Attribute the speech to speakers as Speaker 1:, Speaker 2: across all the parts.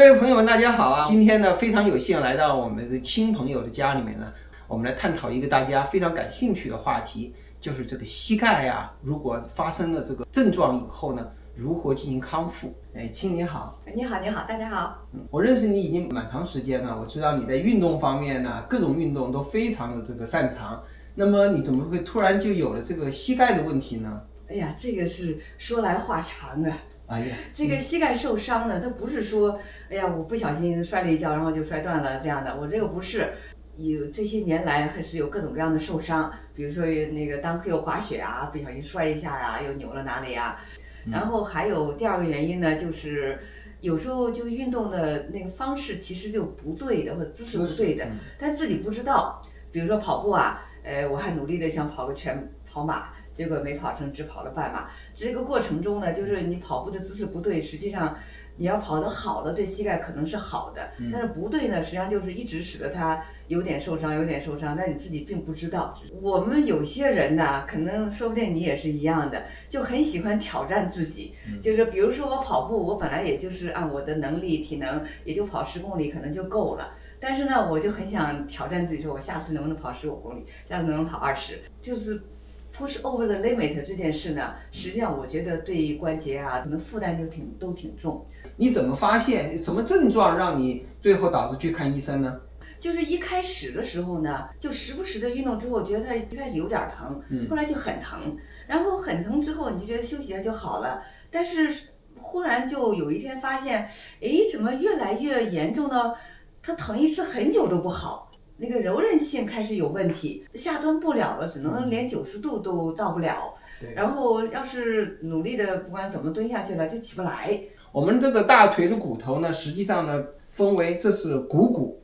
Speaker 1: 各位朋友们，大家好啊！今天呢，非常有幸来到我们的亲朋友的家里面呢，我们来探讨一个大家非常感兴趣的话题，就是这个膝盖啊，如果发生了这个症状以后呢，如何进行康复？亲你好。
Speaker 2: 你好，大家好。
Speaker 1: 我认识你已经蛮长时间了，我知道你在运动方面呢，各种运动都非常的擅长。那么你怎么会突然就有了这个膝盖的问题呢？
Speaker 2: 哎呀，这个是说来话长啊。
Speaker 1: 哎呀，
Speaker 2: 这个膝盖受伤呢，它不是说，哎呀，我不小心摔了一跤，然后就摔断了这样的。我这个不是，有这些年来还是有各种各样的受伤，比如说那个当课又滑雪啊，不小心摔一下呀，又扭了哪里呀。然后还有第二个原因呢，就是有时候就运动的那个方式其实就不对的，或者姿势不对的，但自己不知道。比如说跑步啊，我还努力的想跑个全跑马。结果没跑成，只跑了半马。这个过程中呢，就是你跑步的姿势不对，实际上你要跑得好了，对膝盖可能是好的，但是不对呢，实际上就是一直使得它有点受伤，但你自己并不知道。我们有些人呢，可能说不定你也是一样的，就很喜欢挑战自己，就是比如说我跑步，我本来也就是按我的能力、体能，也就跑10公里可能就够了。但是呢，我就很想挑战自己，说我下次能不能跑15公里，下次能不能跑20，就是push over the limit 这件事呢，实际上我觉得对关节啊，可能负担都挺重。
Speaker 1: 你怎么发现什么症状让你最后导致去看医生呢？
Speaker 2: 就是一开始的时候呢，就时不时的运动之后，觉得它一开始有点疼，后来就很疼，然后很疼之后，你就觉得休息一下就好了。但是忽然就有一天发现，哎，怎么越来越严重呢？它疼一次很久都不好。那个柔韧性开始有问题，下蹲不了了，只能连90度都到不了。然后要是努力的不管怎么蹲下去了，就起不来。
Speaker 1: 我们这个大腿的骨头呢，实际上呢分为这是股骨，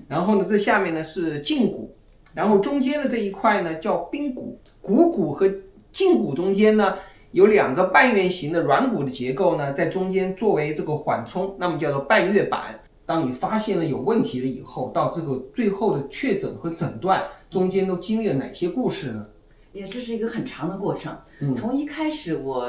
Speaker 1: 然后呢这下面呢是胫骨，然后中间的这一块呢叫髌骨。股骨和胫骨中间呢有2个半圆形的软骨的结构呢，在中间作为这个缓冲，那么叫做半月板。当你发现了有问题了以后，到这个最后的确诊和诊断中间都经历了哪些故事呢？
Speaker 2: 也这是一个很长的过程。从一开始我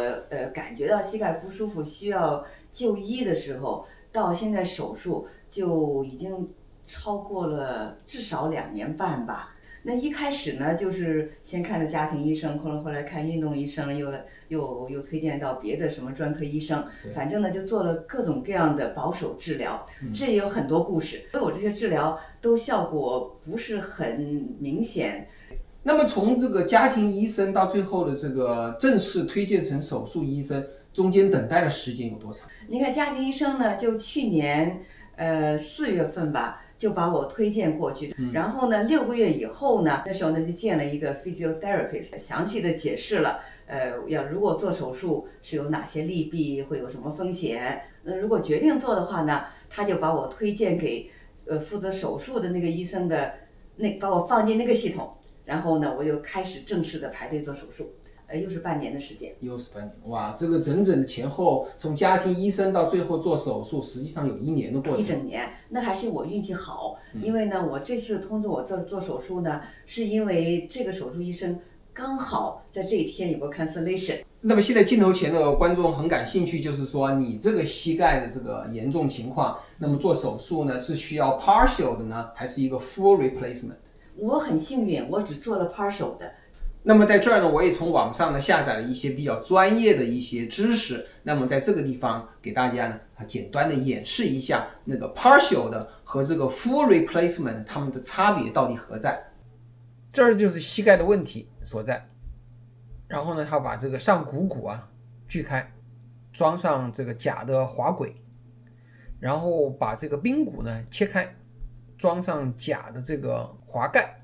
Speaker 2: 感觉到膝盖不舒服需要就医的时候，到现在手术就已经超过了至少2年半吧。那一开始呢，就是先看的家庭医生，后来看运动医生，又推荐到别的什么专科医生，反正呢就做了各种各样的保守治疗，这也有很多故事。所以我这些治疗都效果不是很明显。
Speaker 1: 那么从这个家庭医生到最后的这个正式推荐成手术医生，中间等待的时间有多长？
Speaker 2: 你看家庭医生呢，就去年4月份吧，就把我推荐过去，然后呢6个月以后呢，那时候呢就见了一个 physiotherapist， 详细的解释了，如果做手术是有哪些利弊，会有什么风险。那如果决定做的话呢，他就把我推荐给负责手术的那个医生的把我放进那个系统。然后呢，我又开始正式的排队做手术，又是半年的时间。
Speaker 1: 又是半年，哇，这个整整的前后，从家庭医生到最后做手术，实际上有1年的过程。
Speaker 2: 1整年，那还是我运气好，因为呢，我这次通知我做手术呢，是因为这个手术医生刚好在这一天有个 cancellation。
Speaker 1: 那么现在镜头前的观众很感兴趣，就是说你这个膝盖的这个严重情况，那么做手术呢是需要 partial 的呢，还是一个 full replacement？
Speaker 2: 我很幸运，我只做了 partial 的。
Speaker 1: 那么在这儿呢，我也从网上呢下载了一些比较专业的一些知识。那么在这个地方给大家呢简单的演示一下那个 partial 的和这个 full replacement 它们的差别到底何在。这儿就是膝盖的问题所在。然后呢，他把这个上股骨啊锯开，装上这个假的滑轨，然后把这个髌骨呢切开，装上假的这个滑盖。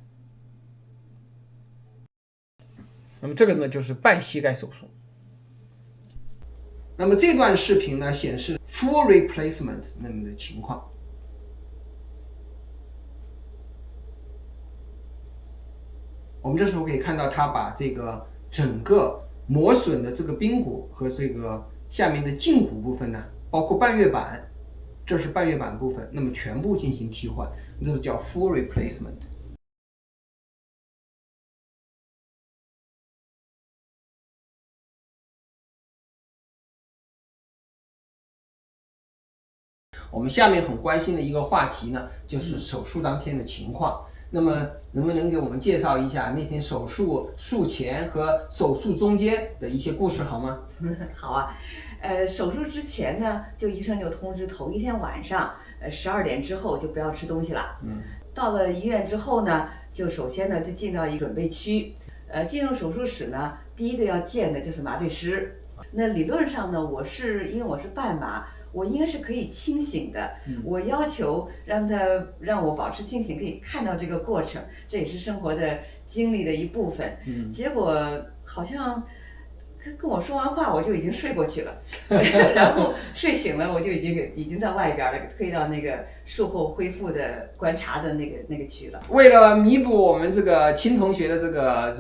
Speaker 1: 那么这个呢就是半膝盖手术。那么这段视频呢显示 full replacement 那么的情况。我们这时候可以看到他把这个整个磨损的这个髌骨和这个下面的胫骨部分呢，包括半月板，这是半月板部分，那么全部进行替换，这个叫 full replacement。我们下面很关心的一个话题呢，就是手术当天的情况。那么能不能给我们介绍一下那天手术术前和手术中间的一些故事好吗？
Speaker 2: 好啊，手术之前呢，就医生就通知头一天晚上，12点之后就不要吃东西了。到了医院之后呢，就首先呢就进到一个准备区，进入手术室呢，第一个要见的就是麻醉师。那理论上呢，因为我是半麻，我应该是可以清醒的。我要求让我保持清醒，可以看到这个过程，这也是生活的经历的一部分。结果好像跟我说完话，我就已经睡过去了，然后睡醒了，我就已经在外边了，推到那个术后恢复的观察的那个区了。
Speaker 1: 为了弥补我们这个亲同学的这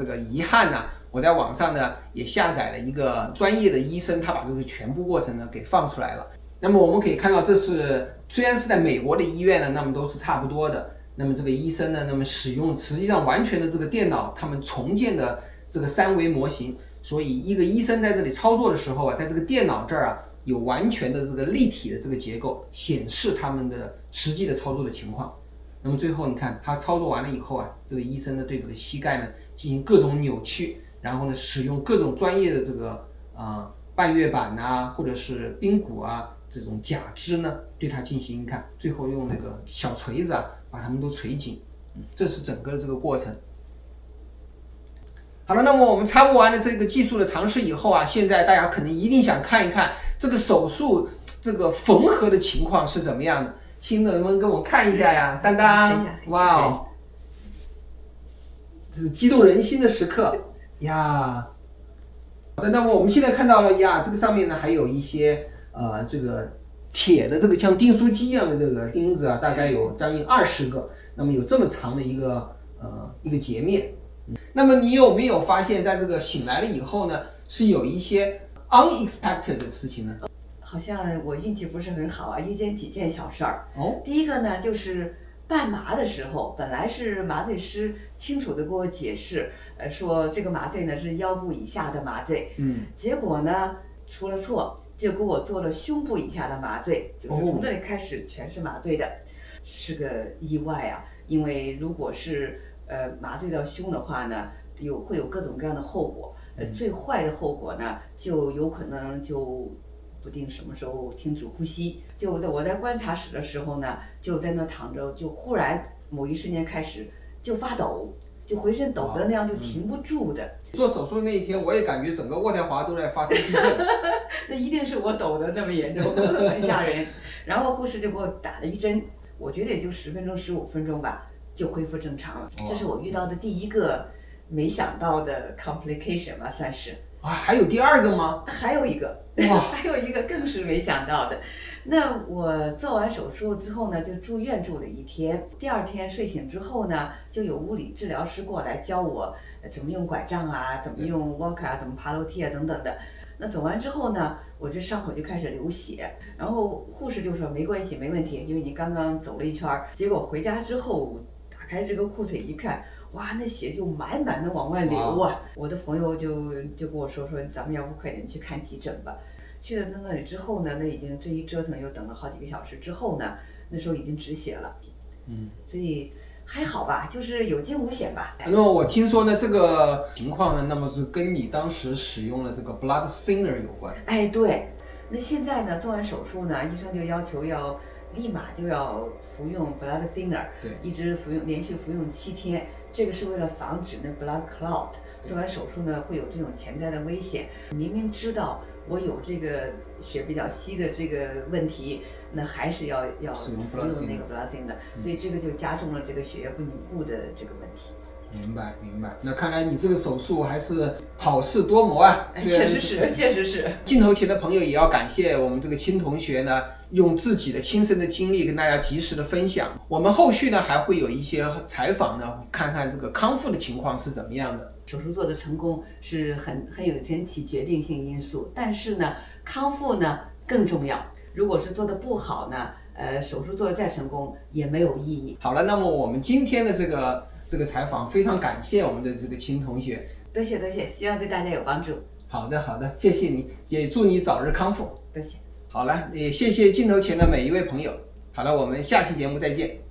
Speaker 1: 个遗憾呢，我在网上呢也下载了一个专业的医生，他把这个全部过程呢给放出来了。那么我们可以看到，虽然是在美国的医院呢，那么都是差不多的。那么这个医生呢，那么使用实际上完全的这个电脑，他们重建的这个3维模型，所以一个医生在这里操作的时候啊，在这个电脑这儿啊，有完全的这个立体的这个结构，显示他们的实际的操作的情况。那么最后你看他操作完了以后啊，这个医生呢对这个膝盖呢进行各种扭曲，然后呢使用各种专业的这个半月板啊，或者是髌骨啊这种假肢呢，对它进行看，最后用那个小锤子啊把它们都锤紧。这是整个的这个过程。好了，那么我们插播完了这个技术的常识以后啊，现在大家可能一定想看一看这个手术这个缝合的情况是怎么样的。亲的，能不能跟我看一下呀？当当，哇哦，这是激动人心的时刻呀！好的，那么我们现在看到了呀，这个上面呢还有一些这个铁的这个像订书机一样的这个钉子啊，大概有将近20个，那么有这么长的一个截面。那么你有没有发现，在这个醒来了以后呢，是有一些 unexpected 的事情呢？
Speaker 2: 好像我运气不是很好啊，遇见几件小事儿。第一个呢，就是半麻的时候，本来是麻醉师清楚的给我解释，说这个麻醉呢是腰部以下的麻醉，结果呢出了错，就给我做了胸部以下的麻醉，就是从这里开始全是麻醉的，是个意外啊。因为如果是麻醉到胸的话呢，会有各种各样的后果，最坏的后果呢，就有可能就不定什么时候停止呼吸。就我在观察室的时候呢，就在那躺着，就忽然某一瞬间开始就发抖，就浑身抖的那样，就停不住的。
Speaker 1: 做手术那一天，我也感觉整个渥太华都在发生地震。
Speaker 2: 那一定是我抖的那么严重，很吓人。然后护士就给我打了一针，我觉得也就10分钟、15分钟吧，就恢复正常了。这是我遇到的第一个没想到的 complication 吧，算是。
Speaker 1: 还有第2个吗？
Speaker 2: 还有一个，还有一个更是没想到的。那我做完手术之后呢，就住院住了1天。第2天睡醒之后呢，就有物理治疗师过来教我怎么用拐杖啊，怎么用 walker 啊，怎么爬楼梯啊等等的。那走完之后呢，我这伤口就开始流血，然后护士就说没关系，没问题，因为你刚刚走了一圈。结果回家之后打开这个裤腿一看，哇，那血就满满的往外流啊！我的朋友就跟我说，咱们要不快点去看急诊吧。去了那里之后呢，那已经这一折腾又等了好几个小时之后呢，那时候已经止血了。所以还好吧，就是有惊无险吧。
Speaker 1: 那么我听说呢，这个情况呢，那么是跟你当时使用的这个 blood thinner 有关。
Speaker 2: 对。那现在呢，做完手术呢，医生就要求立马就要服用 blood thinner， 一直连续服用7天。这个是为了防止那 blood clot， 做完手术呢会有这种潜在的危险。明明知道我有这个血比较稀的这个问题，那还是要服用那个 blood thinner， 所以这个就加重了这个血液不凝固的这个问题。
Speaker 1: 明白。那看来你这个手术还是好事多磨啊！
Speaker 2: 确实是。
Speaker 1: 镜头前的朋友也要感谢我们这个亲同学呢，用自己的亲身的经历跟大家及时的分享。我们后续呢还会有一些采访呢，看看这个康复的情况是怎么样的。
Speaker 2: 手术做的成功是很起决定性因素，但是呢，康复呢更重要。如果是做的不好呢，手术做的再成功也没有意义。
Speaker 1: 好了，那么我们今天的这个采访非常感谢我们的这个亲同学，
Speaker 2: 多谢，希望对大家有帮助。
Speaker 1: 好的，谢谢你，也祝你早日康复。
Speaker 2: 多谢。
Speaker 1: 好了，也谢谢镜头前的每一位朋友。好了，我们下期节目再见。